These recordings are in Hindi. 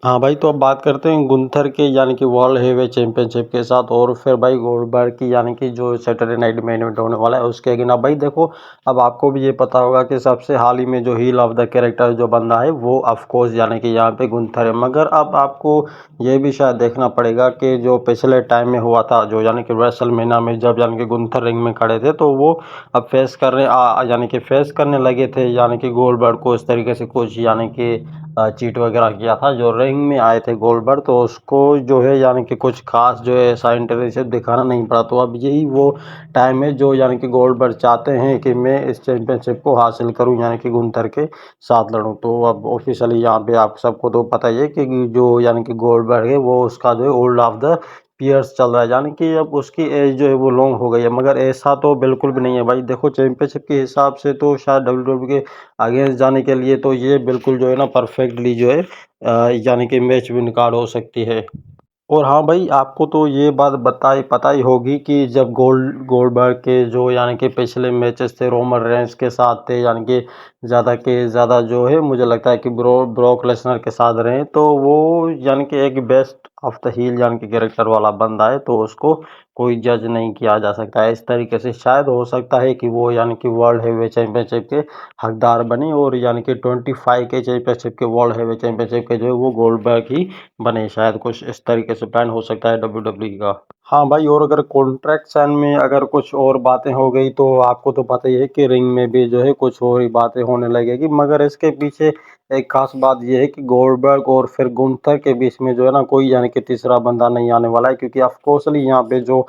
हाँ भाई, तो अब बात करते हैं गुंथर के यानी कि वर्ल्ड हेवीवेट चैंपियनशिप के साथ। और फिर भाई गोल्डबर्ग की यानी कि जो सैटरडे नाइट मेन इवेंट होने वाला है उसके अगेन। अब भाई देखो, अब आपको भी ये पता होगा कि सबसे हाल ही में जो हील ऑफ द कैरेक्टर जो बंदा है वो ऑफ कोर्स यानी कि यहाँ पे गुंथर है। मगर अब आपको ये भी शायद देखना पड़ेगा कि जो पिछले टाइम में हुआ था, जो यानी कि रेसलमेनिया में जब यानी कि गुंथर रिंग में खड़े थे, तो वो अब यानी कि फेस करने लगे थे यानी कि गोल्डबर्ग को। इस तरीके से कुछ यानी कि चीट वगैरह किया था जो रिंग में आए थे गोल्डबर्ग, तो उसको जो है यानी कि कुछ खास जो है ऐसा इंटरेस्ट दिखाना नहीं पड़ा। तो अब यही वो टाइम है जो यानी कि गोल्डबर्ग चाहते हैं कि मैं इस चैंपियनशिप को हासिल करूं, यानी कि गुंथर के साथ लड़ूं। तो अब ऑफिशियली यहाँ पे आप सबको तो पता ही है कि जो यानी कि गोल्डबर्ग है वो उसका जो है ओल्ड ऑफ द पियर्स चल रहा है, यानी कि अब उसकी एज जो है वो लॉन्ग हो गई है। मगर ऐसा तो बिल्कुल भी नहीं है भाई। देखो, चैंपियनशिप के हिसाब से तो शायद डब्ल्यूडब्ल्यू के अगेंस्ट जाने के लिए तो ये बिल्कुल जो है ना परफेक्टली जो है यानी कि मैच विन कार्ड हो सकती है। और हाँ भाई, आपको तो ये बात पता ही होगी कि जब गोल्डबर्ग के जो यानी कि पिछले मैचेस थे रोमन रेंस के साथ थे, यानी कि ज़्यादा के ज़्यादा जो है मुझे लगता है कि ब्रॉक लेसनर के साथ रहे, तो वो यानी कि एक बेस्ट ऑफ द हील यानी कि कैरेक्टर वाला बंदा है, तो उसको कोई जज नहीं किया जा सकता है। इस तरीके से शायद हो सकता है कि वो यानी कि वर्ल्ड हेवीवेट चैंपियनशिप के हकदार बने, और यानी कि 25 के चैंपियनशिप के वर्ल्ड हेवीवेट चैंपियनशिप के जो है वो गोल्डबर्ग ही बने। शायद कुछ इस तरीके से प्लान हो सकता है डब्ल्यूडब्ल्यूई का। हाँ भाई, और अगर कॉन्ट्रैक्ट साइन में अगर कुछ और बातें हो गई तो आपको तो पता ही है कि रिंग में भी जो है कुछ और ही बातें होने लगेगी। मगर इसके पीछे एक खास बात यह है कि गोल्डबर्ग और फिर गुंथर के बीच में जो है ना कोई यानी कि तीसरा बंदा नहीं आने वाला है, क्योंकि ऑफकोर्सली यहाँ पे जो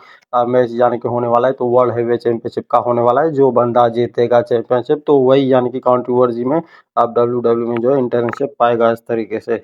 मैच यानी कि होने वाला है तो वर्ल्ड हेवीवेट चैंपियनशिप का होने वाला है। जो बंदा जीतेगा चैंपियनशिप तो वही यानी कि कंट्रोवर्सी में अब डब्ल्यूडब्ल्यू में जो है इंटर्नशिप पाएगा इस तरीके से।